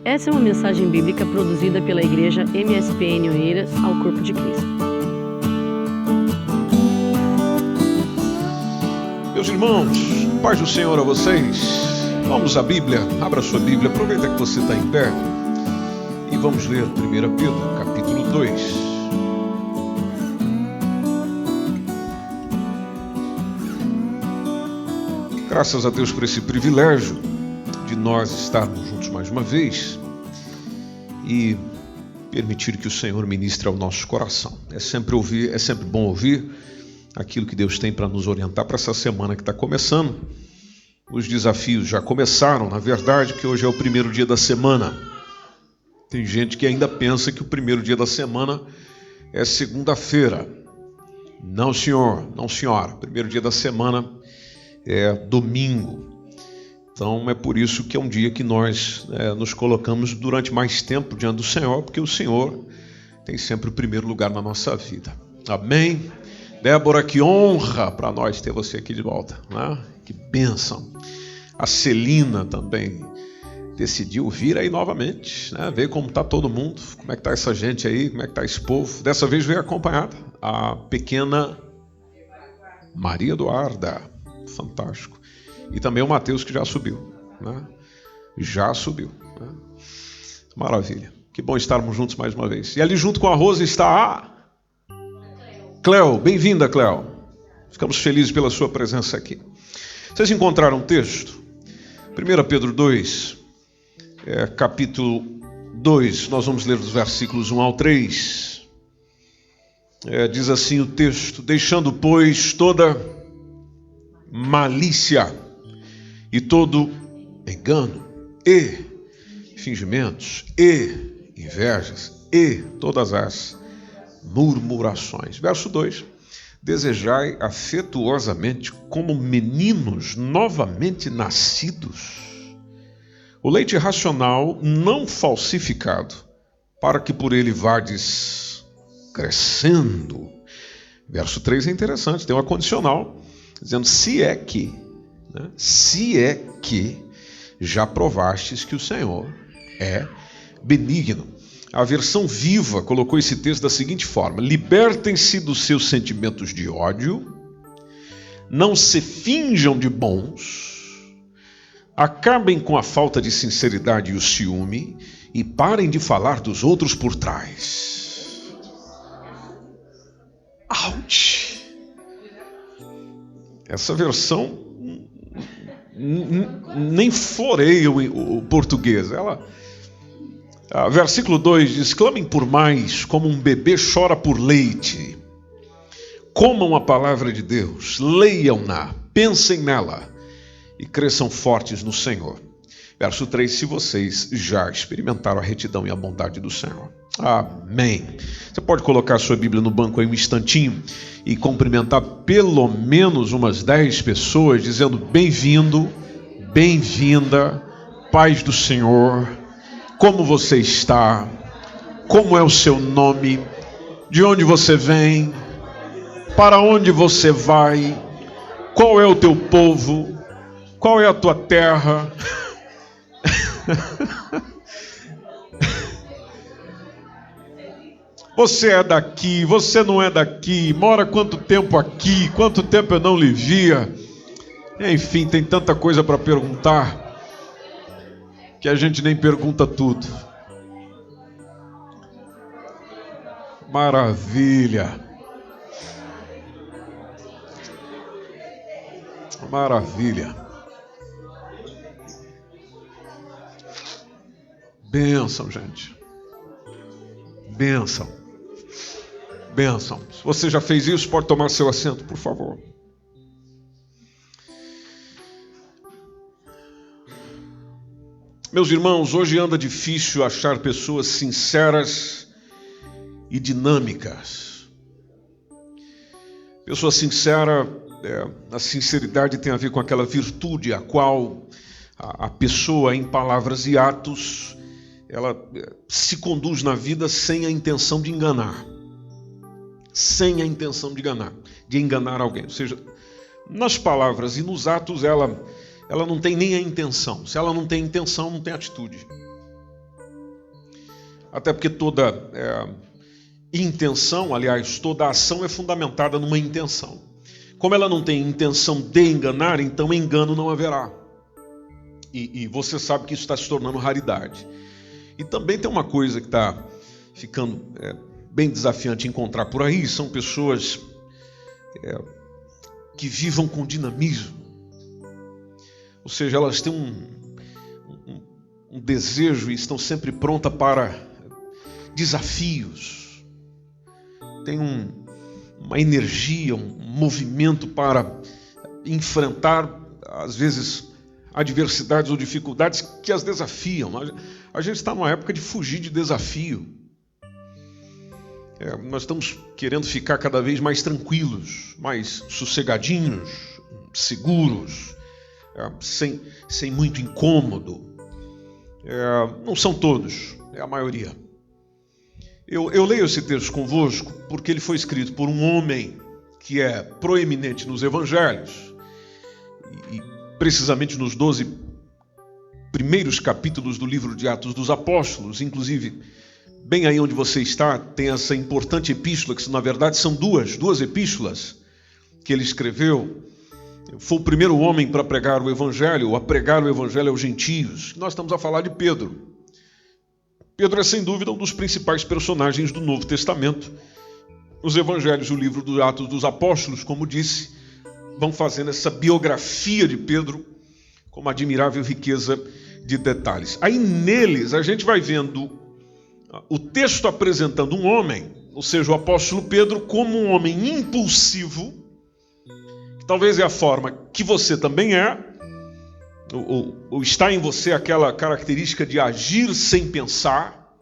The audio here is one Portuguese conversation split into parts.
Essa é uma mensagem bíblica produzida pela Igreja MSPN Oeiras ao Corpo de Cristo. Meus irmãos, paz do Senhor a vocês. Vamos à Bíblia, abra sua Bíblia, aproveita que você está em pé e vamos ler 1 Pedro, capítulo 2. Graças a Deus por esse privilégio de nós estarmos juntos mais uma vez e permitir que o Senhor ministre ao nosso coração. É sempre bom ouvir aquilo que Deus tem para nos orientar para essa semana que está começando. Os desafios já começaram, na verdade, que hoje é o primeiro dia da semana. Tem gente que ainda pensa que o primeiro dia da semana é segunda-feira. Não, senhor, não, senhora. O primeiro dia da semana é domingo. Então é por isso que é um dia que nós nos colocamos durante mais tempo diante do Senhor, porque o Senhor tem sempre o primeiro lugar na nossa vida. Amém? Débora, que honra para nós ter você aqui de volta, né? Que bênção. A Celina também decidiu vir aí novamente, né? Ver como está todo mundo, como é que está essa gente aí, como é que está esse povo. Dessa vez veio acompanhada a pequena Maria Eduarda. Fantástico. E também o Mateus, que já subiu, né? Já subiu, né? Maravilha. Que bom estarmos juntos mais uma vez. E ali junto com a Rosa está a Cleo. Bem-vinda, Cleo. Ficamos felizes pela sua presença aqui. Vocês encontraram um texto? 1 Pedro 2, capítulo 2. Nós vamos ler dos versículos 1 ao 3. Diz assim o texto: deixando, pois, toda malícia e todo engano e fingimentos e invejas e todas as murmurações. Verso 2: desejai afetuosamente como meninos novamente nascidos o leite racional não falsificado, para que por ele vades crescendo. Verso 3 é interessante, tem uma condicional dizendo se é que já provastes que o Senhor é benigno. A versão Viva colocou esse texto da seguinte forma: libertem-se dos seus sentimentos de ódio, não se finjam de bons, acabem com a falta de sinceridade e o ciúme e parem de falar dos outros por trás. Ouch! Essa versão nem floreia o português. Versículo 2 diz: clamem por mais, como um bebê chora por leite. Comam a palavra de Deus, leiam-na, pensem nela e cresçam fortes no Senhor. Verso 3: se vocês já experimentaram a retidão e a bondade do Senhor. Amém. Você pode colocar a sua Bíblia no banco aí um instantinho e cumprimentar pelo menos umas 10 pessoas, dizendo bem-vindo, bem-vinda, paz do Senhor, como você está, como é o seu nome, de onde você vem, para onde você vai, qual é o teu povo, qual é a tua terra. Você é daqui, você não é daqui, mora quanto tempo aqui, quanto tempo eu não lhe via. Enfim, tem tanta coisa para perguntar que a gente nem pergunta tudo. Maravilha. Maravilha. Bênção, gente. Bênção. Bênção. Se você já fez isso, pode tomar seu assento, por favor. Meus irmãos, hoje anda difícil achar pessoas sinceras e dinâmicas. Pessoa sincera, a sinceridade tem a ver com aquela virtude a qual a pessoa, em palavras e atos, ela se conduz na vida sem a intenção de enganar. Sem a intenção de enganar alguém. Ou seja, nas palavras e nos atos ela não tem nem a intenção. Se ela não tem intenção, não tem atitude. até porque toda intenção, aliás, toda ação é fundamentada numa intenção. Como ela não tem intenção de enganar, então engano não haverá. E você sabe que isso está se tornando raridade. E também tem uma coisa que está ficando bem desafiante encontrar por aí, são pessoas que vivam com dinamismo. Ou seja, elas têm um desejo e estão sempre prontas para desafios. Tem uma energia, um movimento para enfrentar, às vezes, adversidades ou dificuldades que as desafiam. A gente está numa época de fugir de desafio. Nós estamos querendo ficar cada vez mais tranquilos, mais sossegadinhos, seguros, sem muito incômodo. Não são todos, é a maioria. Eu leio esse texto convosco porque ele foi escrito por um homem que é proeminente nos evangelhos, e precisamente nos 12 primeiros capítulos do livro de Atos dos Apóstolos, inclusive bem aí onde você está, tem essa importante epístola, que na verdade são duas epístolas que ele escreveu. Foi o primeiro homem para pregar o evangelho, ou a pregar o evangelho aos gentios. Nós estamos a falar de Pedro. Pedro é sem dúvida um dos principais personagens do Novo Testamento. Os evangelhos, o livro dos Atos dos Apóstolos, como disse, vão fazendo essa biografia de Pedro com uma admirável riqueza de detalhes. Aí neles a gente vai vendo o texto apresentando um homem, ou seja, o apóstolo Pedro, como um homem impulsivo, que talvez é a forma que você também é, ou está em você aquela característica de agir sem pensar,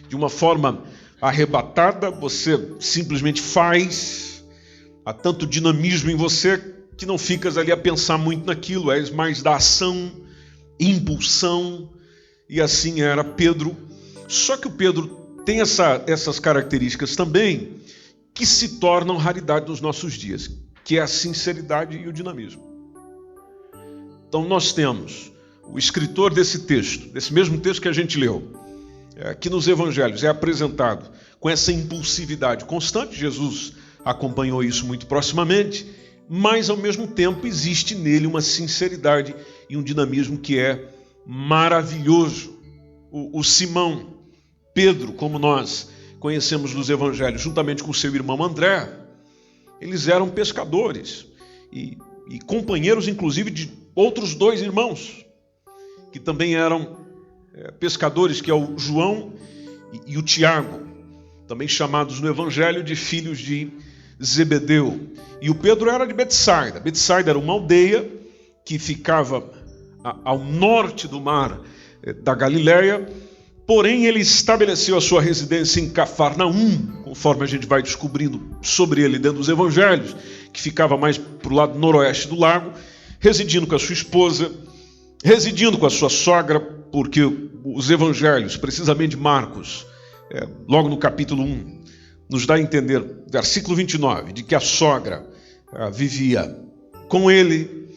de uma forma arrebatada, você simplesmente faz, há tanto dinamismo em você que não ficas ali a pensar muito naquilo, és mais da ação, impulsão, e assim era Pedro. Só que o Pedro tem essas características também que se tornam raridade nos nossos dias, que é a sinceridade e o dinamismo. Então nós temos o escritor desse texto, desse mesmo texto que a gente leu, que nos evangelhos é apresentado com essa impulsividade constante. Jesus acompanhou isso muito proximamente, mas ao mesmo tempo existe nele uma sinceridade e um dinamismo que é maravilhoso. O Simão Pedro, como nós conhecemos nos evangelhos, juntamente com seu irmão André, eles eram pescadores e companheiros, inclusive, de outros dois irmãos, que também eram pescadores, que é o João e o Tiago, também chamados no evangelho de filhos de Zebedeu. E o Pedro era de Betsaida. Betsaida era uma aldeia que ficava ao norte do mar da Galileia, porém ele estabeleceu a sua residência em Cafarnaum, conforme a gente vai descobrindo sobre ele dentro dos evangelhos, que ficava mais para o lado noroeste do lago, residindo com a sua esposa, residindo com a sua sogra, porque os evangelhos, precisamente Marcos, logo no capítulo 1, nos dá a entender, versículo 29, de que a sogra vivia com ele,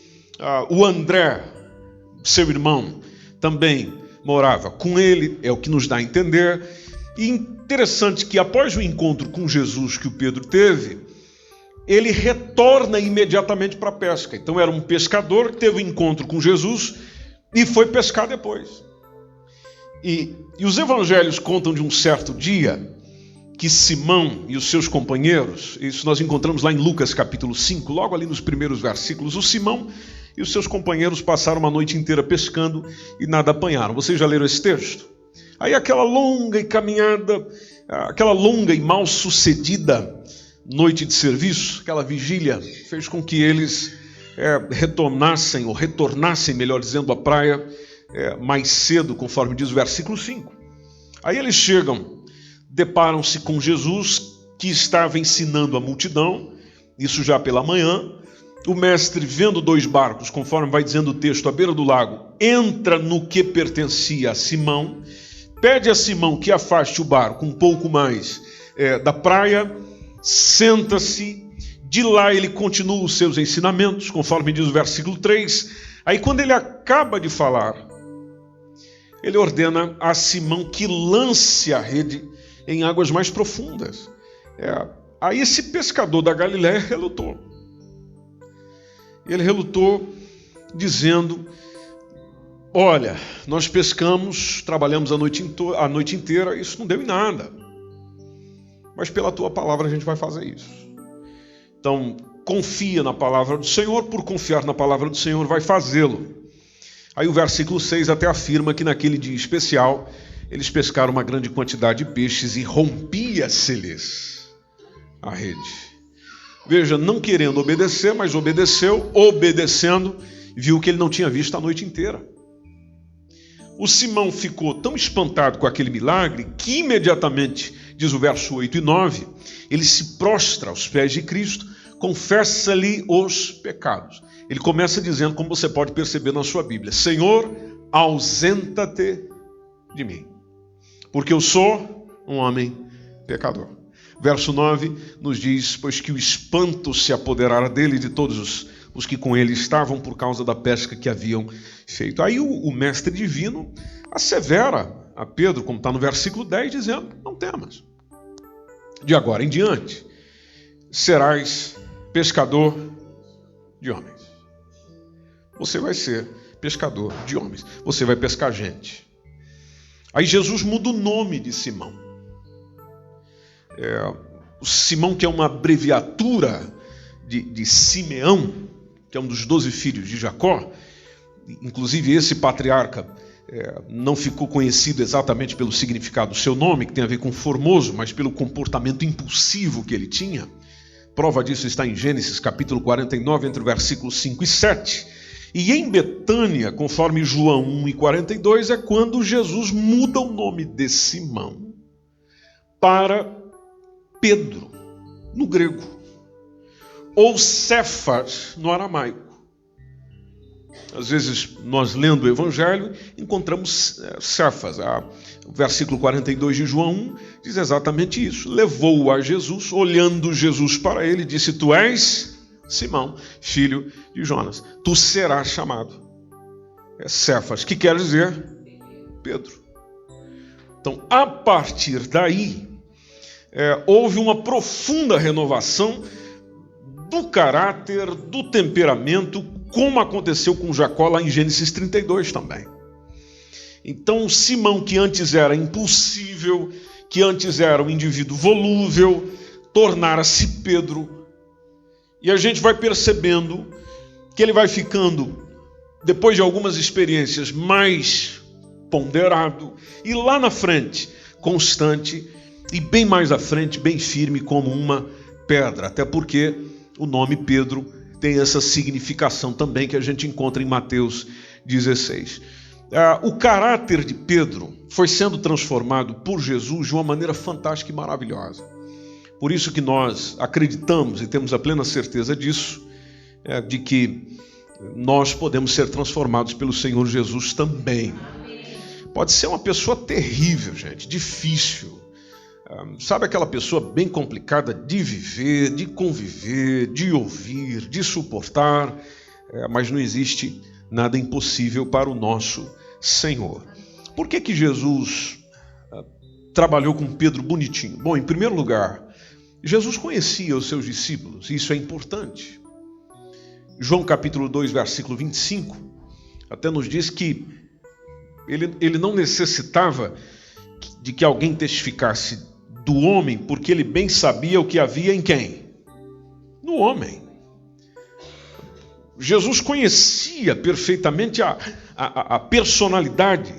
o André, seu irmão, também morava com ele, é o que nos dá a entender. E interessante que após o encontro com Jesus que o Pedro teve, ele retorna imediatamente para a pesca. Então era um pescador que teve um encontro com Jesus e foi pescar depois. E os evangelhos contam de um certo dia que Simão e os seus companheiros, isso nós encontramos lá em Lucas capítulo 5, logo ali nos primeiros versículos, o Simão e os seus companheiros passaram uma noite inteira pescando e nada apanharam. Vocês já leram esse texto? Aí aquela longa e mal sucedida noite de serviço, aquela vigília, fez com que eles retornassem, melhor dizendo, à praia mais cedo, conforme diz o versículo 5. Aí eles chegam, deparam-se com Jesus, que estava ensinando a multidão, isso já pela manhã. O mestre, vendo 2 barcos, conforme vai dizendo o texto, à beira do lago, entra no que pertencia a Simão, pede a Simão que afaste o barco um pouco mais da praia, senta-se, de lá ele continua os seus ensinamentos, conforme diz o versículo 3. Aí quando ele acaba de falar, ele ordena a Simão que lance a rede em águas mais profundas. Aí esse pescador da Galiléia relutou. Ele relutou dizendo: olha, nós pescamos, trabalhamos a noite inteira, isso não deu em nada. Mas pela tua palavra a gente vai fazer isso. Então, confia na palavra do Senhor, por confiar na palavra do Senhor vai fazê-lo. Aí o versículo 6 até afirma que naquele dia especial eles pescaram uma grande quantidade de peixes e rompia-se-lhes a rede. Veja, não querendo obedecer, mas obedeceu, obedecendo, viu que ele não tinha visto a noite inteira. O Simão ficou tão espantado com aquele milagre que imediatamente, diz o verso 8 e 9, ele se prostra aos pés de Cristo, confessa-lhe os pecados. Ele começa dizendo, como você pode perceber na sua Bíblia: Senhor, ausenta-te de mim, porque eu sou um homem pecador. Verso 9 nos diz: pois que o espanto se apoderara dele e de todos os que com ele estavam por causa da pesca que haviam feito. Aí o mestre divino assevera a Pedro, como está no versículo 10, dizendo: não temas. De agora em diante serás pescador de homens. Você vai ser pescador de homens. Você vai pescar gente. Aí Jesus muda o nome de Simão. O Simão, que é uma abreviatura de Simeão, que é um dos 12 filhos de Jacó. Inclusive esse patriarca não ficou conhecido exatamente pelo significado do seu nome, que tem a ver com formoso, mas pelo comportamento impulsivo que ele tinha. Prova disso está em Gênesis capítulo 49, entre o versículo 5 e 7. E em Betânia, conforme João 1 e 42, é quando Jesus muda o nome de Simão para Pedro, no grego, ou Cefas, no aramaico. Às vezes, nós lendo o Evangelho, encontramos Cefas. O versículo 42 de João 1 diz exatamente isso. Levou-o a Jesus, olhando Jesus para ele, disse: tu és Simão, filho de Jonas, tu serás chamado Cefas, que quer dizer Pedro. Então, a partir daí, houve uma profunda renovação do caráter, do temperamento, como aconteceu com Jacó lá em Gênesis 32 também. Então, Simão, que antes era impulsível, que antes era um indivíduo volúvel, tornara-se Pedro. E a gente vai percebendo que ele vai ficando, depois de algumas experiências, mais ponderado, e lá na frente, constante, e bem mais à frente, bem firme como uma pedra. Até porque o nome Pedro tem essa significação também que a gente encontra em Mateus 16. O caráter de Pedro foi sendo transformado por Jesus de uma maneira fantástica e maravilhosa. Por isso que nós acreditamos e temos a plena certeza disso, de que nós podemos ser transformados pelo Senhor Jesus também. Pode ser uma pessoa terrível, gente, difícil. Sabe aquela pessoa bem complicada de viver, de conviver, de ouvir, de suportar, mas não existe nada impossível para o nosso Senhor. Por que Jesus trabalhou com Pedro bonitinho? Bom, em primeiro lugar, Jesus conhecia os seus discípulos, e isso é importante. João capítulo 2, versículo 25, até nos diz que ele não necessitava de que alguém testificasse do homem, porque ele bem sabia o que havia em quem? No homem. Jesus conhecia perfeitamente a personalidade,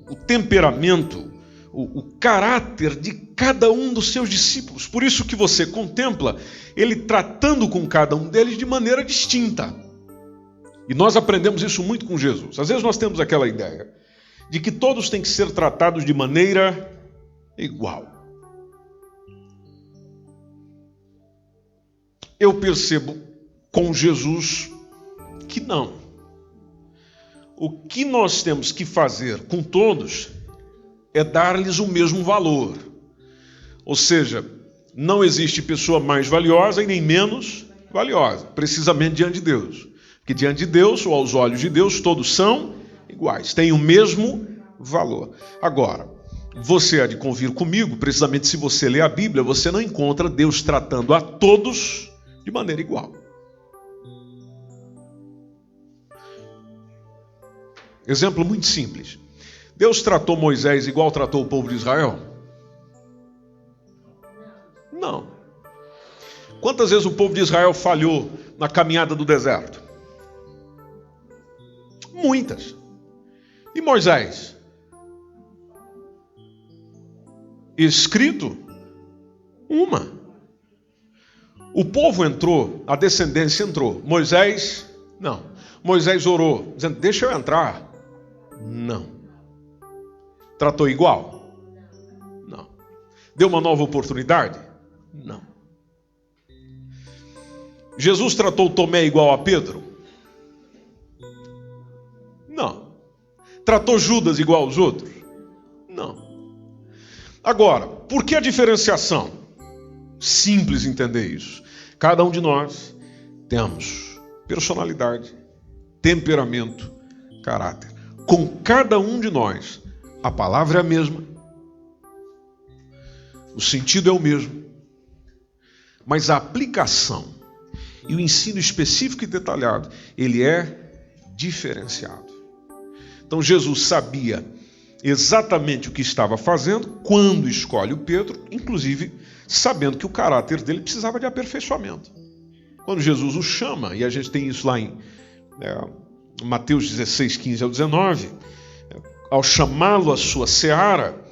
o temperamento, o caráter de cada um dos seus discípulos. Por isso que você contempla ele tratando com cada um deles de maneira distinta. E nós aprendemos isso muito com Jesus. Às vezes nós temos aquela ideia de que todos têm que ser tratados de maneira igual. Eu percebo com Jesus que não. O que nós temos que fazer com todos é dar-lhes o mesmo valor. Ou seja, não existe pessoa mais valiosa e nem menos valiosa, precisamente diante de Deus. Porque diante de Deus, ou aos olhos de Deus, todos são iguais, têm o mesmo valor. Agora, você há de convir comigo, precisamente se você lê a Bíblia, você não encontra Deus tratando a todos de maneira igual. Exemplo muito simples. Deus tratou Moisés igual tratou o povo de Israel? Não. Quantas vezes o povo de Israel falhou na caminhada do deserto? Muitas. E Moisés? Escrito? Uma. O povo entrou, a descendência entrou. Moisés, não. Moisés orou, dizendo, deixa eu entrar. Não. Tratou igual? Não. Deu uma nova oportunidade? Não. Jesus tratou Tomé igual a Pedro? Não. Tratou Judas igual aos outros? Não. Agora, por que a diferenciação? Simples entender isso. Cada um de nós temos personalidade, temperamento, caráter. Com cada um de nós, a palavra é a mesma, o sentido é o mesmo, mas a aplicação e o ensino específico e detalhado, ele é diferenciado. Então Jesus sabia exatamente o que estava fazendo quando escolhe o Pedro, inclusive sabendo que o caráter dele precisava de aperfeiçoamento. Quando Jesus o chama, e a gente tem isso lá em Mateus 16, 15 ao 19, ao chamá-lo à sua seara,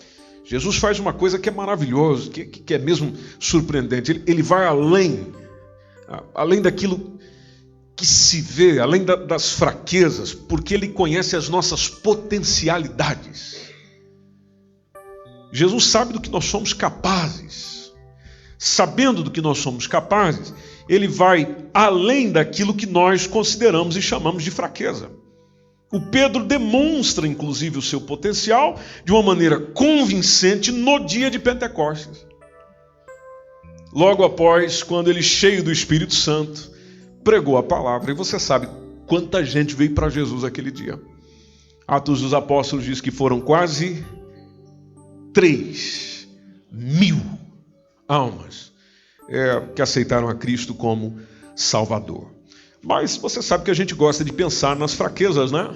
Jesus faz uma coisa que é maravilhosa, que é mesmo surpreendente. Ele vai além daquilo que se vê, além das fraquezas, porque ele conhece as nossas potencialidades. Jesus sabe do que nós somos capazes. Sabendo do que nós somos capazes, ele vai além daquilo que nós consideramos e chamamos de fraqueza. O Pedro demonstra, inclusive, o seu potencial de uma maneira convincente no dia de Pentecostes. Logo após, quando ele, cheio do Espírito Santo, pregou a palavra. E você sabe quanta gente veio para Jesus aquele dia. Atos dos Apóstolos diz que foram quase 3.000 almas que aceitaram a Cristo como Salvador. Mas você sabe que a gente gosta de pensar nas fraquezas, né?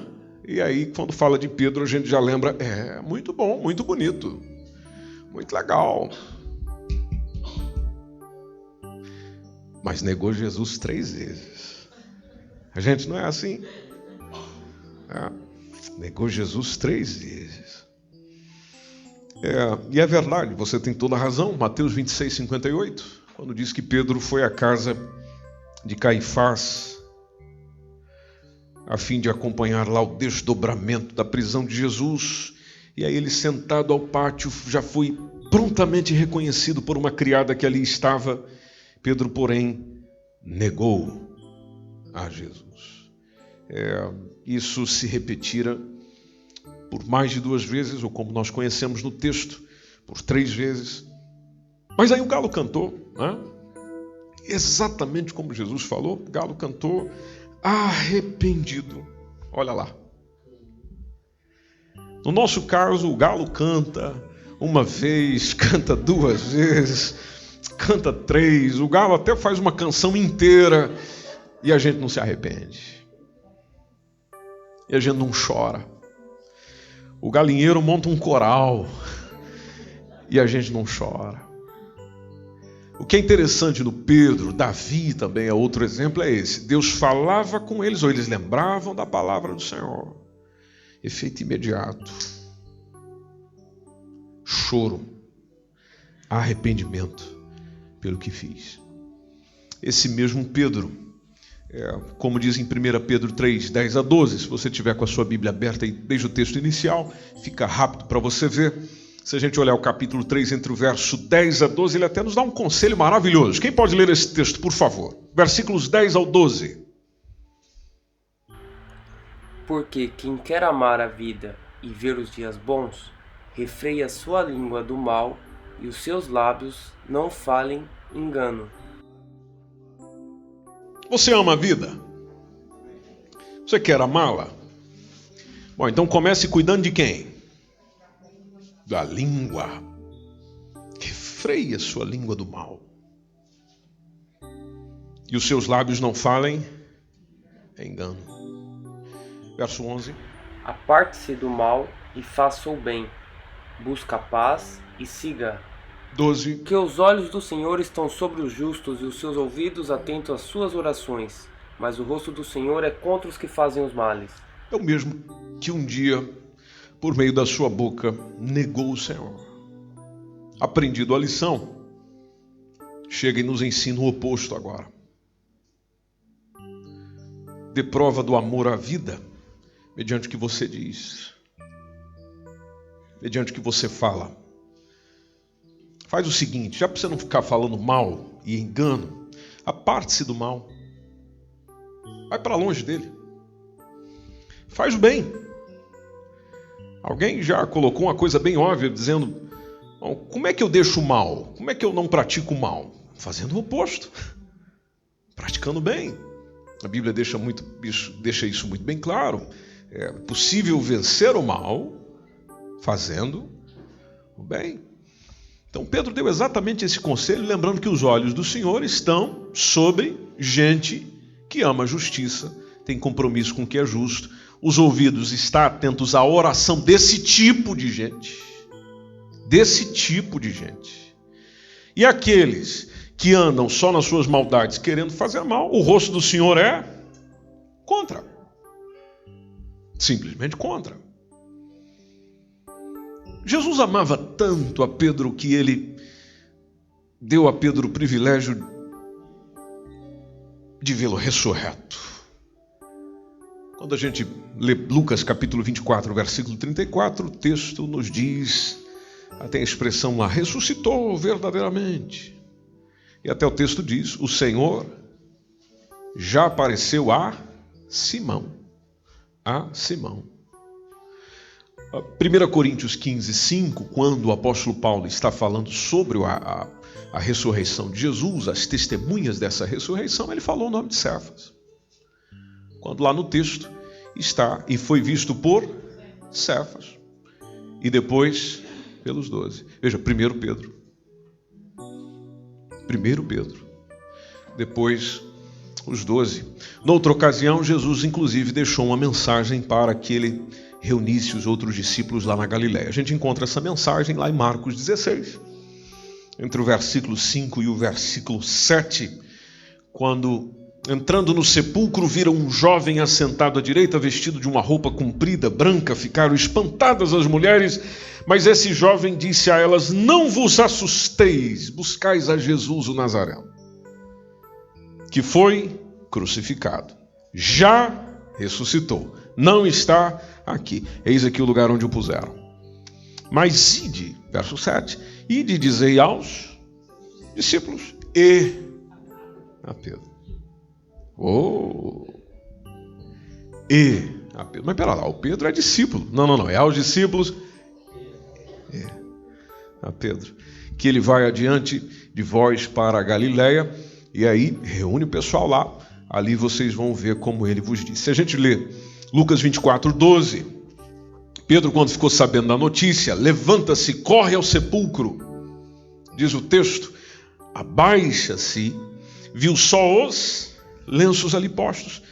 E aí, quando fala de Pedro, a gente já lembra, muito bom, muito bonito, muito legal. Mas negou Jesus 3 vezes. A gente não é assim? Negou Jesus 3 vezes. E é verdade, você tem toda a razão. Mateus 26, 58, quando diz que Pedro foi à casa de Caifás, a fim de acompanhar lá o desdobramento da prisão de Jesus. E aí ele, sentado ao pátio, já foi prontamente reconhecido por uma criada que ali estava. Pedro, porém, negou a Jesus. Isso se repetira por mais de 2 vezes, ou como nós conhecemos no texto, por 3 vezes. Mas aí o galo cantou, né? Exatamente como Jesus falou, o galo cantou arrependido. Olha lá. No nosso caso, o galo canta uma vez, canta 2 vezes, canta 3, o galo até faz uma canção inteira e a gente não se arrepende. E a gente não chora. O galinheiro monta um coral e a gente não chora. O que é interessante no Pedro, Davi também é outro exemplo, é esse. Deus falava com eles, ou eles lembravam da palavra do Senhor. Efeito imediato. Choro. Arrependimento pelo que fiz. Esse mesmo Pedro, como diz em 1 Pedro 3, 10 a 12, se você tiver com a sua Bíblia aberta aí, desde o texto inicial, fica rápido para você ver. Se a gente olhar o capítulo 3, entre o verso 10 a 12, ele até nos dá um conselho maravilhoso. Quem pode ler esse texto, por favor? Versículos 10 ao 12. Porque quem quer amar a vida e ver os dias bons, refreia sua língua do mal e os seus lábios não falem engano. Você ama a vida? Você quer amá-la? Bom, então comece cuidando de quem? da língua. Refreia sua língua do mal. E os seus lábios não falem engano. Verso 11. Aparte-se do mal e faça o bem. Busca a paz e siga. 12. Que os olhos do Senhor estão sobre os justos e os seus ouvidos atentos às suas orações. Mas o rosto do Senhor é contra os que fazem os males. É o mesmo que um dia, por meio da sua boca, negou o Senhor. Aprendido a lição, chega e nos ensina o oposto agora. Dê prova do amor à vida, mediante o que você diz, mediante o que você fala. Faz o seguinte, já para você não ficar falando mal e engano, aparte-se do mal. Vai para longe dele. Faz o bem. Alguém já colocou uma coisa bem óbvia, dizendo, como é que eu deixo o mal? Como é que eu não pratico o mal? Fazendo o oposto. Praticando o bem. A Bíblia deixa isso muito bem claro. É possível vencer o mal fazendo o bem. Então Pedro deu exatamente esse conselho, lembrando que os olhos do Senhor estão sobre gente que ama a justiça, tem compromisso com o que é justo. Os ouvidos estão atentos à oração desse tipo de gente. Desse tipo de gente. E aqueles que andam só nas suas maldades, querendo fazer mal, o rosto do Senhor é contra. Simplesmente contra. Jesus amava tanto a Pedro que ele deu a Pedro o privilégio de vê-lo ressurreto. Quando a gente lê Lucas capítulo 24, versículo 34, o texto nos diz, até a expressão lá, ressuscitou verdadeiramente. E até o texto diz, o Senhor já apareceu a Simão. A Simão. 1 Coríntios 15, 5, quando o apóstolo Paulo está falando sobre a ressurreição de Jesus, as testemunhas dessa ressurreição, ele falou o nome de Cefas. Quando lá no texto está, e foi visto por Cefas, e depois pelos 12. Veja, 1 Pedro, depois os 12. Noutra ocasião, Jesus inclusive deixou uma mensagem para que ele reunisse os outros discípulos lá na Galileia. A gente encontra essa mensagem lá em Marcos 16, entre o versículo 5 e o versículo 7, quando, entrando no sepulcro, viram um jovem assentado à direita, vestido de uma roupa comprida, branca. Ficaram espantadas as mulheres, mas esse jovem disse a elas, não vos assusteis, buscais a Jesus o Nazareno, que foi crucificado. Já ressuscitou, não está aqui. Eis aqui o lugar onde o puseram. Mas ide, verso 7, ide dizei aos discípulos e a Pedro. E a Pedro. Mas pera lá, o Pedro é discípulo. Não, é aos discípulos e a Pedro. Que ele vai adiante de vós para a Galileia, e aí reúne o pessoal lá. Ali vocês vão ver como ele vos disse. Se a gente lê Lucas 24, 12, Pedro, quando ficou sabendo da notícia, levanta-se, corre ao sepulcro. Diz o texto, abaixa-se, viu só os lenços ali postos,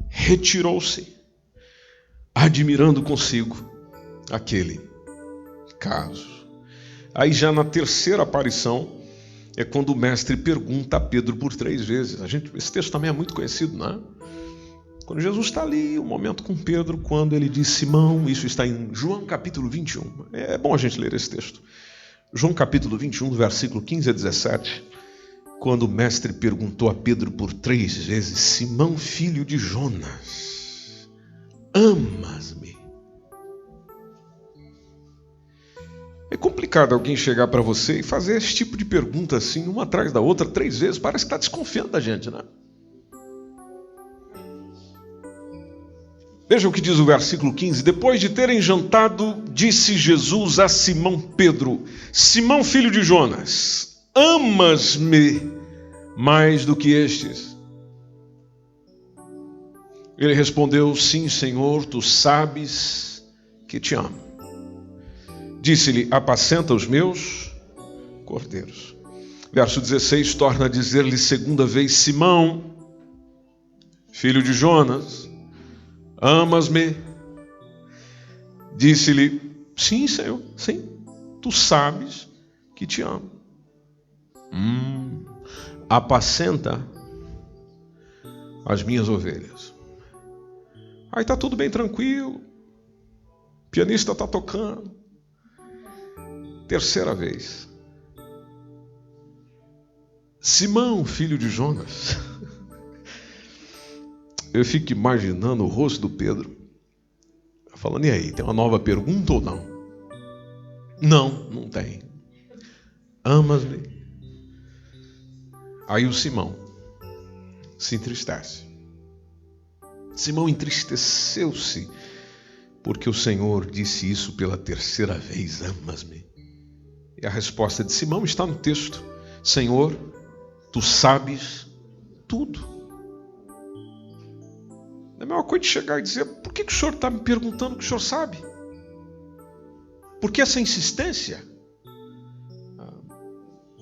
retirou-se, admirando consigo aquele caso. Aí já na terceira aparição, é quando o mestre pergunta a Pedro por 3 vezes. Esse texto também é muito conhecido, não é? Quando Jesus está ali, o momento com Pedro, quando ele diz, Simão, isso está em João capítulo 21. É bom a gente ler esse texto. João capítulo 21, do versículo 15 a 17, quando o mestre perguntou a Pedro por 3 vezes, Simão, filho de Jonas, amas-me? É complicado alguém chegar para você e fazer esse tipo de pergunta assim, uma atrás da outra, 3 vezes. Parece que está desconfiando da gente, né? Veja o que diz o versículo 15. Depois de terem jantado, disse Jesus a Simão Pedro, Simão, filho de Jonas, amas-me mais do que estes? Ele respondeu, sim, Senhor, tu sabes que te amo. Disse-lhe: apacenta os meus cordeiros. Verso 16 torna a dizer-lhe segunda vez: Simão, filho de Jonas, amas-me? Disse-lhe: sim, Senhor, sim, tu sabes que te amo. Apacenta as minhas ovelhas. Aí está tudo bem tranquilo, o pianista está tocando. Terceira vez: Simão, filho de Jonas. Eu fico imaginando o rosto do Pedro, falando: e aí, tem uma nova pergunta ou não? Não tem. Amas-me? Aí o Simão se entristece. Simão entristeceu-se, porque o Senhor disse isso pela terceira vez: amas-me? E a resposta de Simão está no texto: Senhor, tu sabes tudo. É a mesma coisa de chegar e dizer: por que o Senhor está me perguntando o que o Senhor sabe? Por que essa insistência?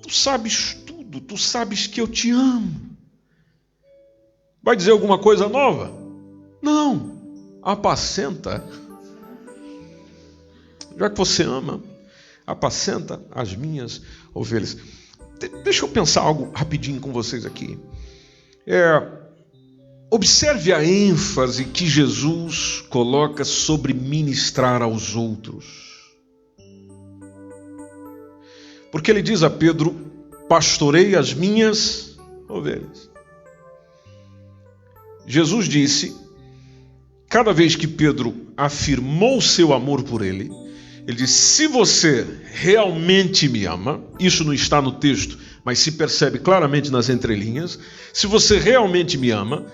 Tu sabes tudo, tu sabes que eu te amo. Vai dizer alguma coisa nova? Não, apacenta. Já que você ama, apacenta as minhas ovelhas. Deixa eu pensar algo rapidinho com vocês aqui. Observe a ênfase que Jesus coloca sobre ministrar aos outros. Porque ele diz a Pedro: pastorei as minhas ovelhas. Jesus disse, cada vez que Pedro afirmou seu amor por ele, ele disse: se você realmente me ama, isso não está no texto, mas se percebe claramente nas entrelinhas, se você realmente me ama,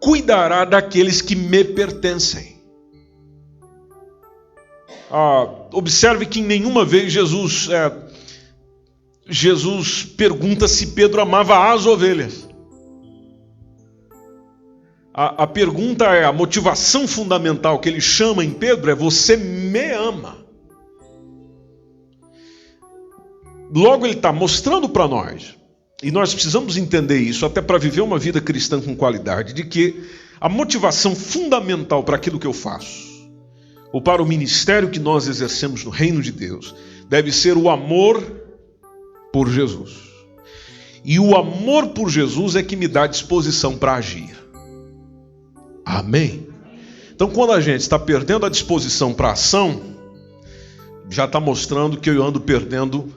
cuidará daqueles que me pertencem. Observe que em nenhuma vez Jesus pergunta se Pedro amava as ovelhas. A pergunta a motivação fundamental que ele chama em Pedro é: você me ama. Logo ele está mostrando para nós, e nós precisamos entender isso até para viver uma vida cristã com qualidade, de que a motivação fundamental para aquilo que eu faço, ou para o ministério que nós exercemos no reino de Deus, deve ser o amor por Jesus. E o amor por Jesus é que me dá disposição para agir. Amém? Então, quando a gente está perdendo a disposição para a ação, já está mostrando que eu ando perdendo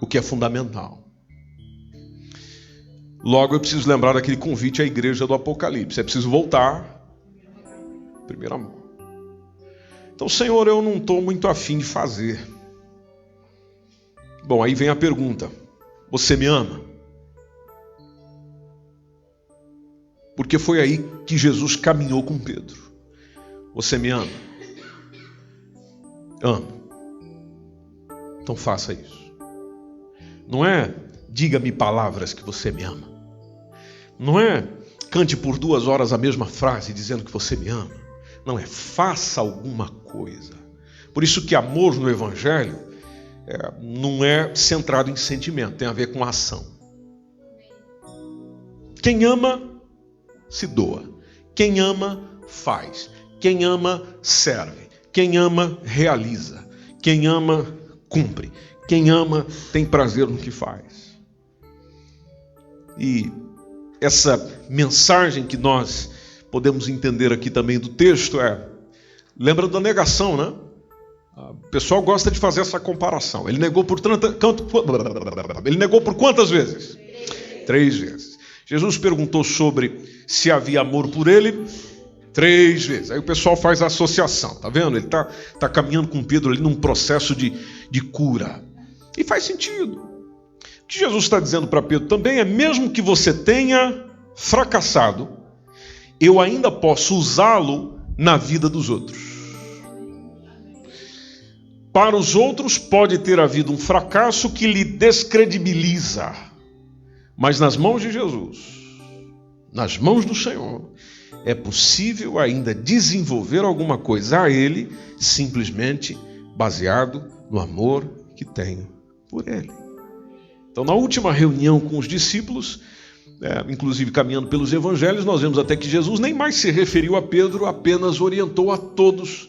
o que é fundamental. Logo, eu preciso lembrar daquele convite à igreja do Apocalipse. É preciso voltar primeiro amor. Então, Senhor, eu não estou muito afim de fazer. Bom, aí vem a pergunta: você me ama? Porque foi aí que Jesus caminhou com Pedro. Você me ama? Amo. Então faça isso. Não é diga-me palavras que você me ama. Não é cante por 2 horas a mesma frase dizendo que você me ama. Não, é faça alguma coisa. Por isso que amor no Evangelho não é centrado em sentimento, tem a ver com ação. Quem ama, se doa. Quem ama, faz. Quem ama, serve. Quem ama, realiza. Quem ama, cumpre. Quem ama, tem prazer no que faz. E essa mensagem que nós podemos entender aqui também do texto lembra da negação, né? O pessoal gosta de fazer essa comparação. Ele negou por quantas vezes? 3 vezes. Jesus perguntou sobre se havia amor por ele 3 vezes. Aí o pessoal faz a associação, tá vendo? Ele tá caminhando com Pedro ali num processo de cura. E faz sentido. O que Jesus está dizendo para Pedro também é: mesmo que você tenha fracassado, eu ainda posso usá-lo na vida dos outros. Para os outros pode ter havido um fracasso que lhe descredibiliza, mas nas mãos de Jesus, nas mãos do Senhor, é possível ainda desenvolver alguma coisa a Ele, simplesmente baseado no amor que tenho por ele. Então, na última reunião com os discípulos, inclusive caminhando pelos evangelhos, nós vemos até que Jesus nem mais se referiu a Pedro, apenas orientou a todos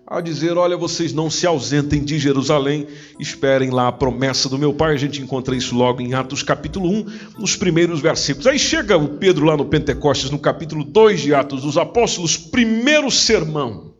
a dizer: olha, vocês não se ausentem de Jerusalém, esperem lá a promessa do meu Pai. A gente encontra isso logo em Atos capítulo 1, nos primeiros versículos. Aí chega o Pedro lá no Pentecostes, no capítulo 2 de Atos dos Apóstolos, primeiro sermão,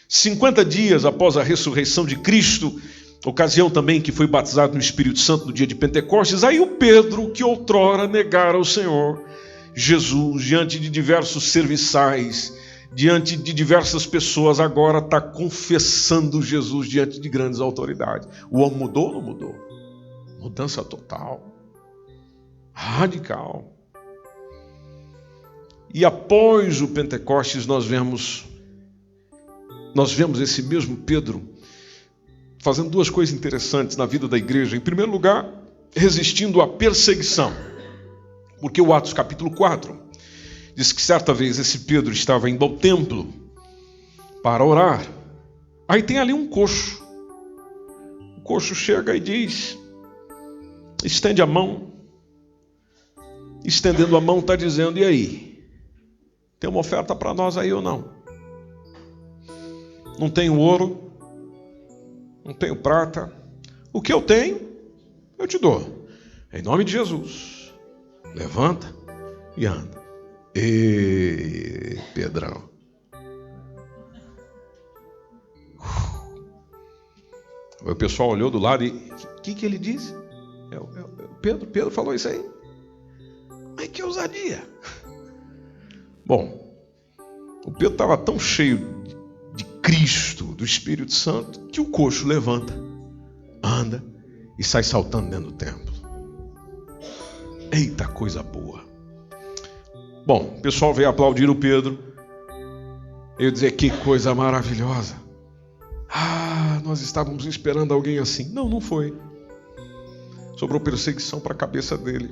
50 dias após a ressurreição de Cristo, ocasião também que foi batizado no Espírito Santo no dia de Pentecostes. Aí o Pedro, que outrora negara o Senhor Jesus diante de diversos serviçais, diante de diversas pessoas, agora está confessando Jesus diante de grandes autoridades. O homem mudou ou não mudou? Mudança total, radical. E após o Pentecostes nós vemos esse mesmo Pedro fazendo duas coisas interessantes na vida da igreja. Em primeiro lugar, resistindo à perseguição. Porque o Atos capítulo 4 diz que certa vez esse Pedro estava indo ao templo para orar. Aí tem ali um coxo. O coxo chega e diz, estende a mão. Estendendo a mão está dizendo: e aí? Tem uma oferta para nós aí ou não? Não tenho ouro, não tenho prata. O que eu tenho, eu te dou. Em nome de Jesus. Levanta e anda. E Pedrão. O pessoal olhou do lado e... O que ele disse? Pedro falou isso aí. Mas que ousadia. Bom, o Pedro estava tão cheio de Cristo, do Espírito Santo, que o coxo levanta, anda e sai saltando dentro do templo. Eita, coisa boa. Bom, o pessoal veio aplaudir o Pedro. Eu dizer: que coisa maravilhosa. Nós estávamos esperando alguém assim. Não foi. Sobrou perseguição para a cabeça dele.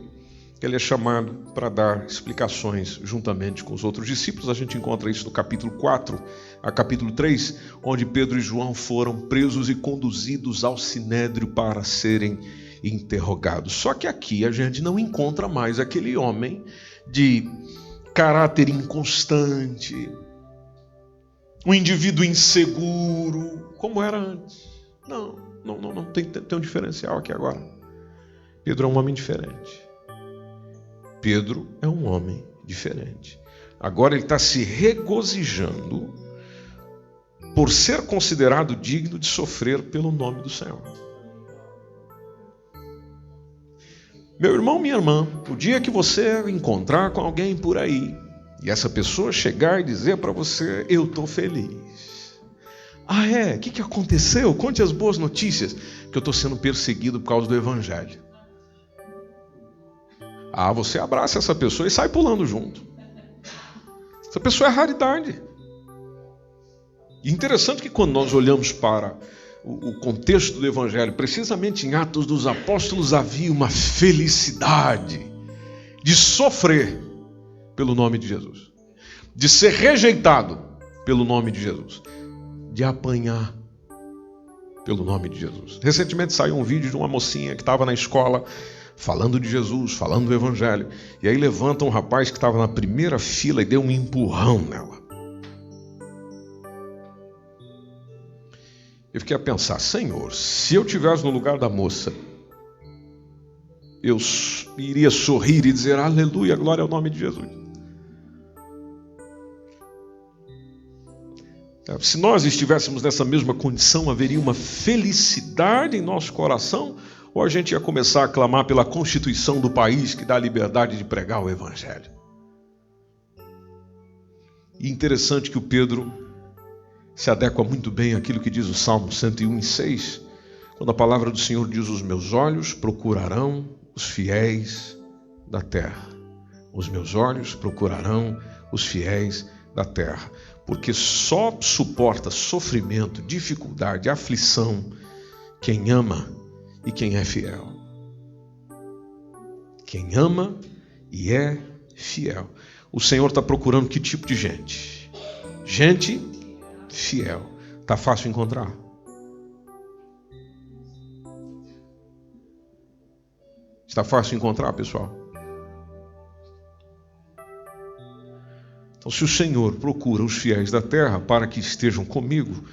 Ele é chamado para dar explicações juntamente com os outros discípulos. A gente encontra isso no capítulo 4 a capítulo 3, onde Pedro e João foram presos e conduzidos ao Sinédrio para serem interrogados. Só que aqui a gente não encontra mais aquele homem de caráter inconstante, um indivíduo inseguro, como era antes. Não tem um diferencial aqui agora. Pedro é um homem diferente. Pedro é um homem diferente. Agora ele está se regozijando por ser considerado digno de sofrer pelo nome do Senhor. Meu irmão, minha irmã, o dia que você encontrar com alguém por aí e essa pessoa chegar e dizer para você: eu estou feliz. O que aconteceu? Conte as boas notícias. Que eu estou sendo perseguido por causa do Evangelho. Você abraça essa pessoa e sai pulando junto. Essa pessoa é raridade. E interessante que quando nós olhamos para o contexto do Evangelho, precisamente em Atos dos Apóstolos, havia uma felicidade de sofrer pelo nome de Jesus, de ser rejeitado pelo nome de Jesus, de apanhar pelo nome de Jesus. Recentemente saiu um vídeo de uma mocinha que estava na escola falando de Jesus, falando do Evangelho, e aí levanta um rapaz que estava na primeira fila e deu um empurrão nela. Eu fiquei a pensar: Senhor, se eu estivesse no lugar da moça, eu iria sorrir e dizer: aleluia, glória ao nome de Jesus. Se nós estivéssemos nessa mesma condição, haveria uma felicidade em nosso coração, ou a gente ia começar a clamar pela Constituição do país que dá a liberdade de pregar o Evangelho? E interessante que o Pedro se adequa muito bem àquilo que diz o Salmo 101:6, quando a palavra do Senhor diz: os meus olhos procurarão os fiéis da terra. Os meus olhos procurarão os fiéis da terra. Porque só suporta sofrimento, dificuldade, aflição quem ama e quem é fiel. Quem ama e é fiel. O Senhor está procurando que tipo de gente? Gente fiel. Está fácil encontrar? Está fácil encontrar, pessoal? Então, se o Senhor procura os fiéis da terra para que estejam comigo,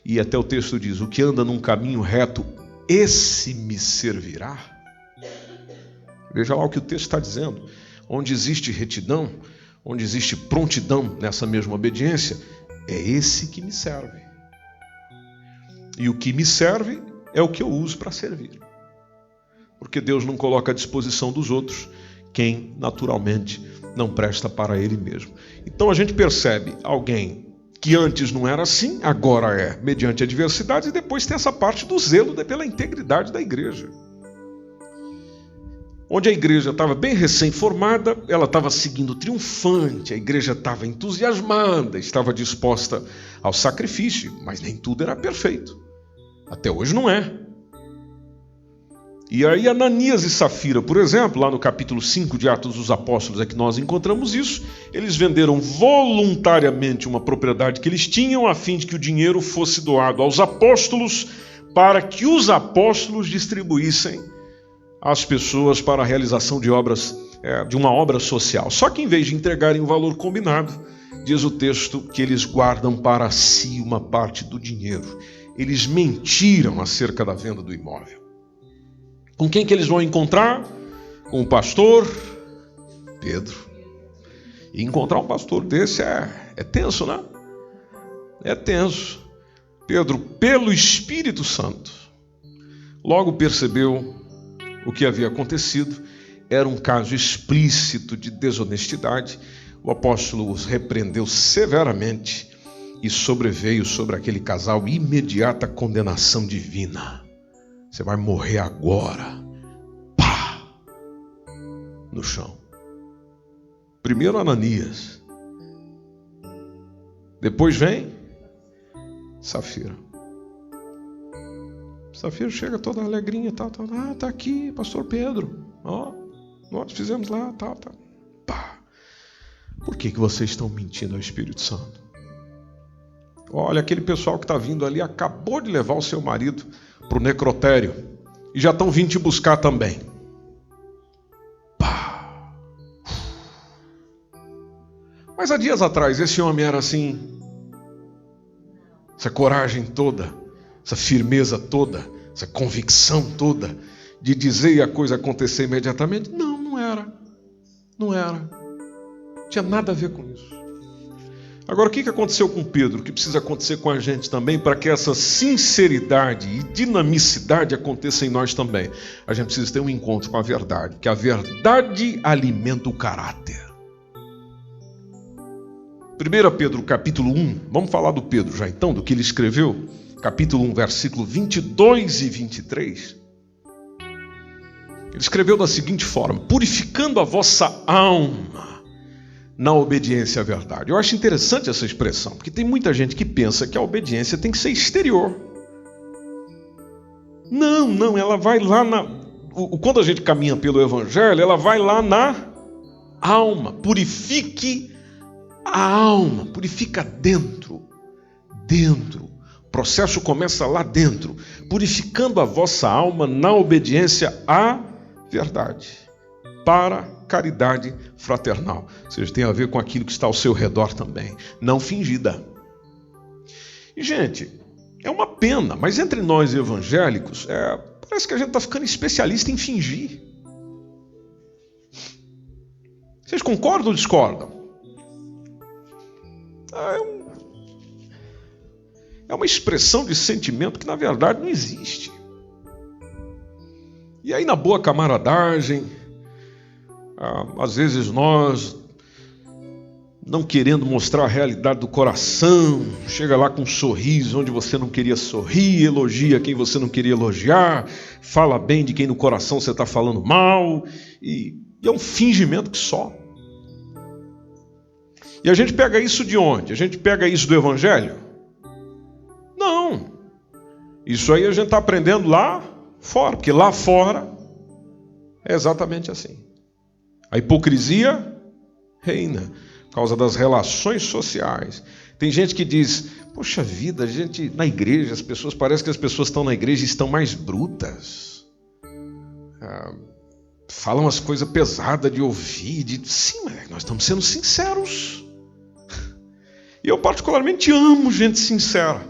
e até o texto diz, o que anda num caminho reto, esse me servirá. Veja lá o que o texto está dizendo. Onde existe retidão, onde existe prontidão nessa mesma obediência, é esse que me serve. E o que me serve é o que eu uso para servir. Porque Deus não coloca à disposição dos outros quem naturalmente não presta para Ele mesmo. Então a gente percebe alguém que antes não era assim, agora é, mediante adversidades, e depois tem essa parte do zelo pela integridade da igreja. Onde a igreja estava bem recém-formada, ela estava seguindo triunfante, a igreja estava entusiasmada, estava disposta ao sacrifício, mas nem tudo era perfeito. Até hoje não é. E aí Ananias e Safira, por exemplo, lá no capítulo 5 de Atos dos Apóstolos é que nós encontramos isso, eles venderam voluntariamente uma propriedade que eles tinham a fim de que o dinheiro fosse doado aos apóstolos para que os apóstolos distribuíssem às pessoas para a realização de obras, de uma obra social. Só que em vez de entregarem o valor combinado, diz o texto que eles guardam para si uma parte do dinheiro. Eles mentiram acerca da venda do imóvel. Com quem que eles vão encontrar? Com o pastor Pedro. E encontrar um pastor desse é tenso, né? É tenso. Pedro, pelo Espírito Santo, logo percebeu o que havia acontecido. Era um caso explícito de desonestidade. O apóstolo os repreendeu severamente e sobreveio sobre aquele casal imediata condenação divina. Você vai morrer agora. Pá! No chão. Primeiro Ananias. Depois vem Safira. Safira chega toda alegrinha, tá. Ah, tá aqui, pastor Pedro. Ó, nós fizemos lá, tá. Pá! Por que vocês estão mentindo ao Espírito Santo? Olha, aquele pessoal que está vindo ali acabou de levar o seu marido para o necrotério e já estão vindo te buscar também. Pá. Mas há dias atrás esse homem era assim, essa coragem toda, essa firmeza toda, essa convicção toda de dizer e a coisa acontecer imediatamente. Não era. Não tinha nada a ver com isso. Agora, o que aconteceu com Pedro? O que precisa acontecer com a gente também para que essa sinceridade e dinamicidade aconteça em nós também? A gente precisa ter um encontro com a verdade, que a verdade alimenta o caráter. 1 Pedro capítulo 1, vamos falar do Pedro já então, do que ele escreveu? Capítulo 1, versículo 22 e 23. Ele escreveu da seguinte forma: purificando a vossa alma na obediência à verdade. Eu acho interessante essa expressão, porque tem muita gente que pensa que a obediência tem que ser exterior. Não, ela vai lá quando a gente caminha pelo Evangelho, ela vai lá na alma. Purifique a alma, purifica dentro. O processo começa lá dentro, purificando a vossa alma na obediência à verdade, para caridade fraternal. Ou seja, tem a ver com aquilo que está ao seu redor também, não fingida. E, gente, é uma pena, mas entre nós evangélicos, parece que a gente está ficando especialista em fingir. Vocês concordam ou discordam? É uma expressão de sentimento que, na verdade, não existe. E aí, na boa camaradagem, às vezes nós, não querendo mostrar a realidade do coração, chega lá com um sorriso onde você não queria sorrir, elogia quem você não queria elogiar, fala bem de quem no coração você está falando mal, e é um fingimento que só. E a gente pega isso de onde? A gente pega isso do Evangelho? Não. Isso aí a gente está aprendendo lá fora, porque lá fora é exatamente assim. A hipocrisia reina por causa das relações sociais. Tem gente que diz, poxa vida, na igreja, parece que as pessoas estão na igreja e estão mais brutas. falam as coisas pesadas de ouvir. Sim, mas nós estamos sendo sinceros. E eu particularmente amo gente sincera.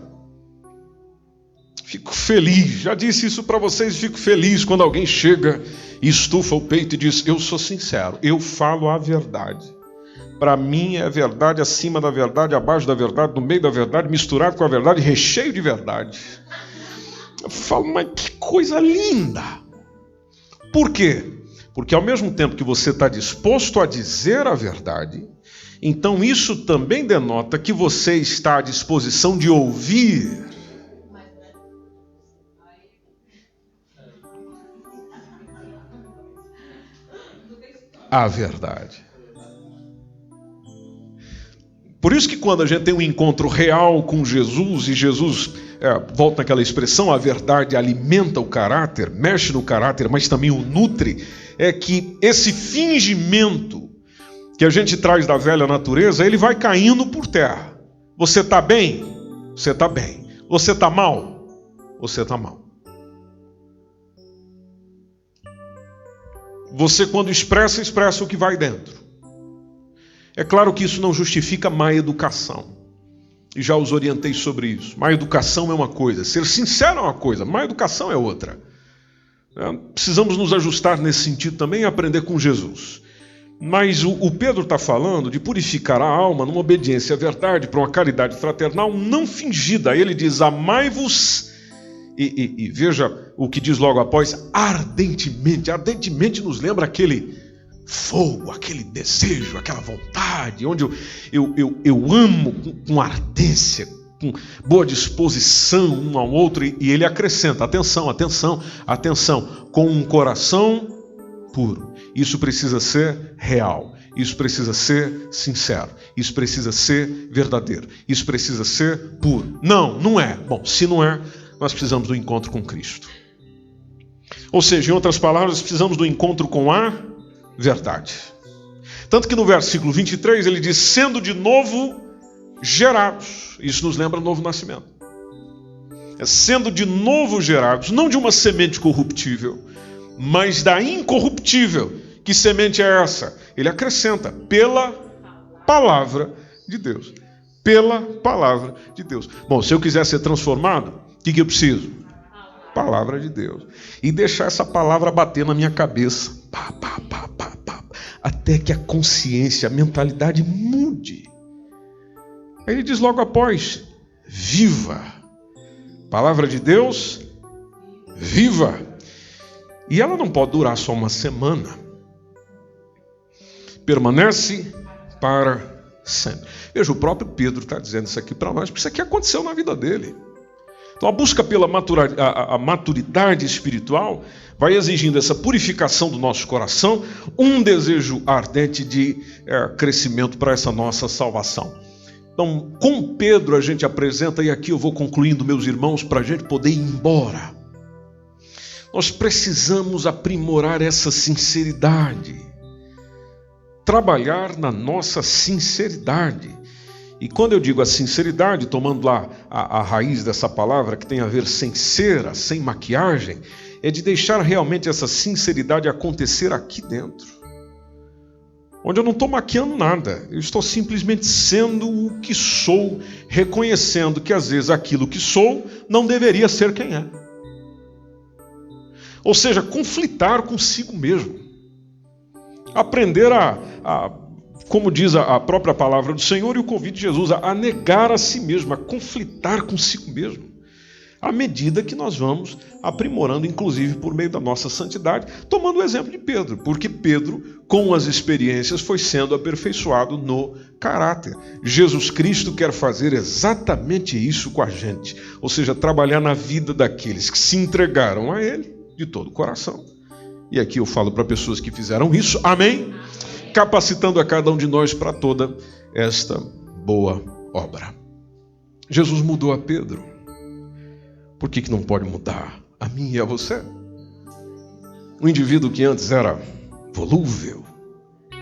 Fico feliz, já disse isso para vocês, fico feliz quando alguém chega e estufa o peito e diz: eu sou sincero, eu falo a verdade. Para mim é verdade acima da verdade, abaixo da verdade, no meio da verdade, misturado com a verdade, recheio de verdade. Eu falo, mas que coisa linda! Por quê? Porque ao mesmo tempo que você está disposto a dizer a verdade, então isso também denota que você está à disposição de ouvir a verdade. Por isso que quando a gente tem um encontro real com Jesus, e Jesus, volta naquela expressão, a verdade alimenta o caráter, mexe no caráter, mas também o nutre, é que esse fingimento que a gente traz da velha natureza, ele vai caindo por terra. Você está bem? Você está bem. Você está mal? Você está mal. Você, quando expressa o que vai dentro. É claro que isso não justifica má educação. E já os orientei sobre isso. Má educação é uma coisa, ser sincero é uma coisa, má educação é outra. Precisamos nos ajustar nesse sentido também e aprender com Jesus. Mas o Pedro está falando de purificar a alma numa obediência à verdade, para uma caridade fraternal não fingida. Aí ele diz: amai-vos. E veja o que diz logo após: ardentemente. Ardentemente nos lembra aquele fogo, aquele desejo, aquela vontade, onde eu amo com ardência, com boa disposição um ao outro. E ele acrescenta: atenção, com um coração puro. Isso precisa ser real, isso precisa ser sincero, isso precisa ser verdadeiro, isso precisa ser puro. Não é. Bom, se não é, nós precisamos do encontro com Cristo. Ou seja, em outras palavras, precisamos do encontro com a verdade. Tanto que no versículo 23 ele diz: sendo de novo gerados. Isso nos lembra o novo nascimento. Sendo de novo gerados, não de uma semente corruptível, mas da incorruptível. Que semente é essa? Ele acrescenta: pela palavra de Deus. Pela palavra de Deus. Bom, se eu quiser ser transformado, o que eu preciso? Palavra de Deus. E deixar essa palavra bater na minha cabeça. Até que a consciência, a mentalidade mude. Aí ele diz logo após: viva. Palavra de Deus, viva. E ela não pode durar só uma semana. Permanece para sempre. Veja, o próprio Pedro está dizendo isso aqui para nós, porque isso aqui aconteceu na vida dele. Então a busca pela maturidade espiritual vai exigindo essa purificação do nosso coração, um desejo ardente de crescimento para essa nossa salvação. Então, com Pedro a gente apresenta, e aqui eu vou concluindo, meus irmãos, para a gente poder ir embora. Nós precisamos aprimorar essa sinceridade, trabalhar na nossa sinceridade. E quando eu digo a sinceridade, tomando lá a raiz dessa palavra, que tem a ver sem cera, sem maquiagem, é de deixar realmente essa sinceridade acontecer aqui dentro. Onde eu não estou maquiando nada, eu estou simplesmente sendo o que sou, reconhecendo que às vezes aquilo que sou não deveria ser quem é. Ou seja, conflitar consigo mesmo. Aprender como diz a própria palavra do Senhor e o convite de Jesus, a negar a si mesmo, a conflitar consigo mesmo, à medida que nós vamos aprimorando, inclusive por meio da nossa santidade, tomando o exemplo de Pedro, porque Pedro, com as experiências, foi sendo aperfeiçoado no caráter. Jesus Cristo quer fazer exatamente isso com a gente, ou seja, trabalhar na vida daqueles que se entregaram a Ele de todo o coração. E aqui eu falo para pessoas que fizeram isso, amém? Capacitando a cada um de nós para toda esta boa obra. Jesus mudou a Pedro. Por que não pode mudar a mim e a você? Um indivíduo que antes era volúvel,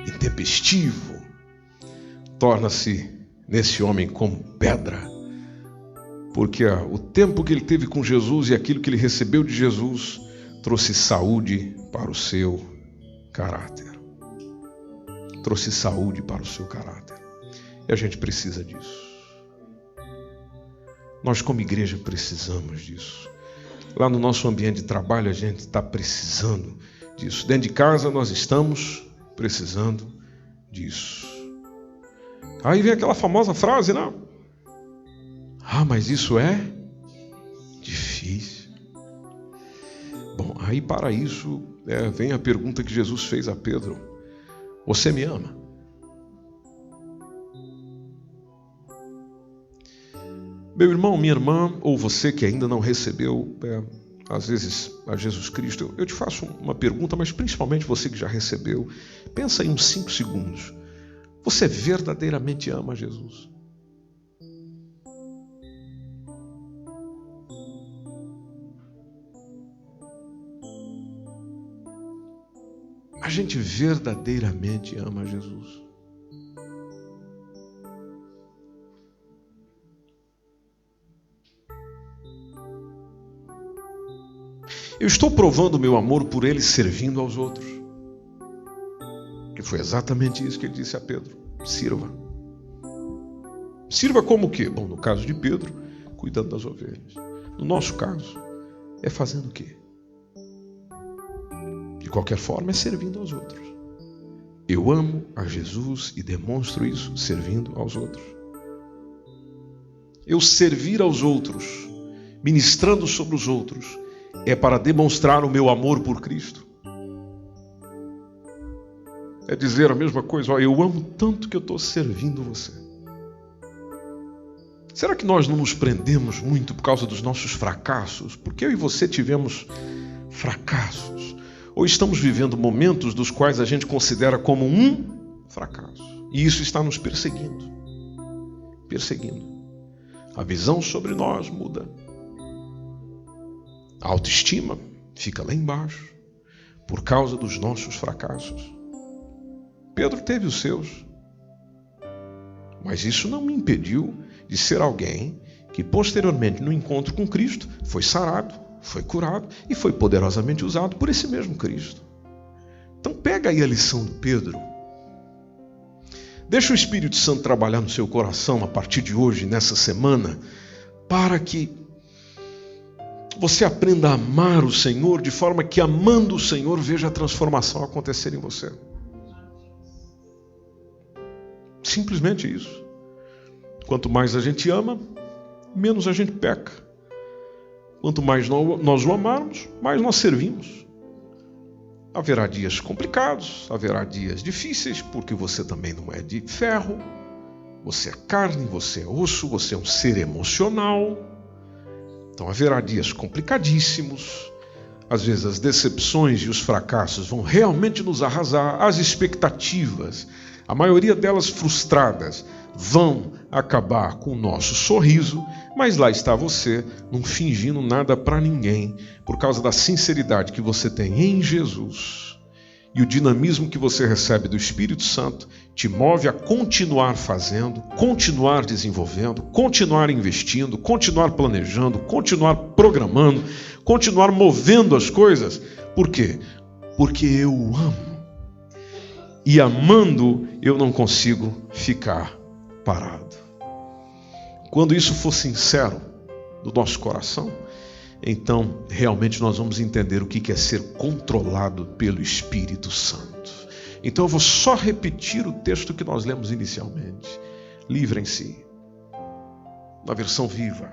intempestivo, torna-se nesse homem como pedra. Porque o tempo que ele teve com Jesus e aquilo que ele recebeu de Jesus trouxe saúde para o seu caráter. Trouxe saúde para o seu caráter. E a gente precisa disso. Nós, como igreja, precisamos disso. Lá no nosso ambiente de trabalho, a gente está precisando disso. Dentro de casa, nós estamos precisando disso. Aí vem aquela famosa frase, né? Ah, mas isso é difícil. Bom, aí para isso vem a pergunta que Jesus fez a Pedro. Você me ama? Meu irmão, minha irmã, ou você que ainda não recebeu, às vezes, a Jesus Cristo, eu te faço uma pergunta, mas principalmente você que já recebeu, pensa em uns 5 segundos. Você verdadeiramente ama Jesus? A gente verdadeiramente ama Jesus? Eu estou provando o meu amor por ele servindo aos outros. Que foi exatamente isso que ele disse a Pedro. Sirva. Sirva como o quê? Bom, no caso de Pedro, cuidando das ovelhas. No nosso caso, é fazendo o quê? De qualquer forma, é servindo aos outros. Eu amo a Jesus e demonstro isso servindo aos outros. Eu servir aos outros, ministrando sobre os outros, é para demonstrar o meu amor por Cristo. É dizer a mesma coisa, eu amo tanto que eu estou servindo você. Será que nós não nos prendemos muito por causa dos nossos fracassos? Porque eu e você tivemos fracassos. Ou estamos vivendo momentos dos quais a gente considera como um fracasso. E isso está nos perseguindo. Perseguindo. A visão sobre nós muda. A autoestima fica lá embaixo por causa dos nossos fracassos. Pedro teve os seus, mas isso não me impediu de ser alguém que posteriormente no encontro com Cristo foi sarado, foi curado e foi poderosamente usado por esse mesmo Cristo. Então pega aí a lição de Pedro. Deixa o Espírito Santo trabalhar no seu coração a partir de hoje, nessa semana, para que você aprenda a amar o Senhor, de forma que, amando o Senhor, veja a transformação acontecer em você. Simplesmente isso. Quanto mais a gente ama, menos a gente peca. Quanto mais nós o amarmos, mais nós servimos. Haverá dias complicados, haverá dias difíceis, porque você também não é de ferro. Você é carne, você é osso, você é um ser emocional. Então haverá dias complicadíssimos, às vezes as decepções e os fracassos vão realmente nos arrasar, as expectativas, a maioria delas frustradas, vão acabar com o nosso sorriso, mas lá está você, não fingindo nada para ninguém, por causa da sinceridade que você tem em Jesus. E o dinamismo que você recebe do Espírito Santo te move a continuar fazendo, continuar desenvolvendo, continuar investindo, continuar planejando, continuar programando, continuar movendo as coisas. Por quê? Porque eu amo. E amando, eu não consigo ficar parado. Quando isso for sincero do nosso coração, então realmente nós vamos entender o que é ser controlado pelo Espírito Santo. Então eu vou só repetir o texto que nós lemos inicialmente. Livrem-se. Na versão viva.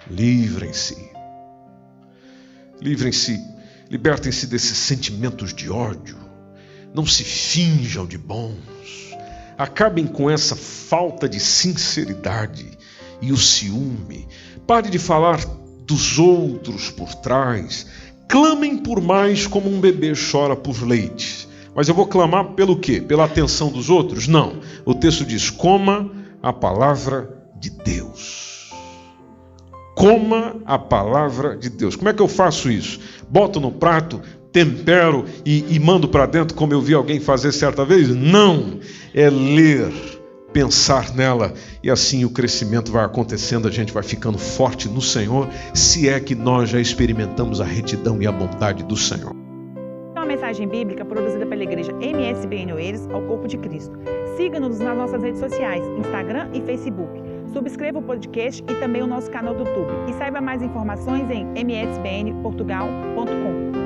Livrem-se. Livrem-se. Libertem-se desses sentimentos de ódio. Não se finjam de bons. Acabem com essa falta de sinceridade e o ciúme. Pare de falar dos outros por trás. Clamem por mais como um bebê chora por leite. Mas eu vou clamar pelo quê? Pela atenção dos outros? Não. O texto diz, coma a palavra de Deus. Coma a palavra de Deus. Como é que eu faço isso? Boto no prato, tempero e mando para dentro, como eu vi alguém fazer certa vez? Não. É ler, pensar nela, e assim o crescimento vai acontecendo, a gente vai ficando forte no Senhor, se é que nós já experimentamos a retidão e a bondade do Senhor. uma mensagem bíblica produzida pela igreja MSBN Oeiras ao Corpo de Cristo. Siga-nos nas nossas redes sociais, Instagram e Facebook. Subscreva o podcast e também o nosso canal do YouTube. E saiba mais informações em msbnportugal.com.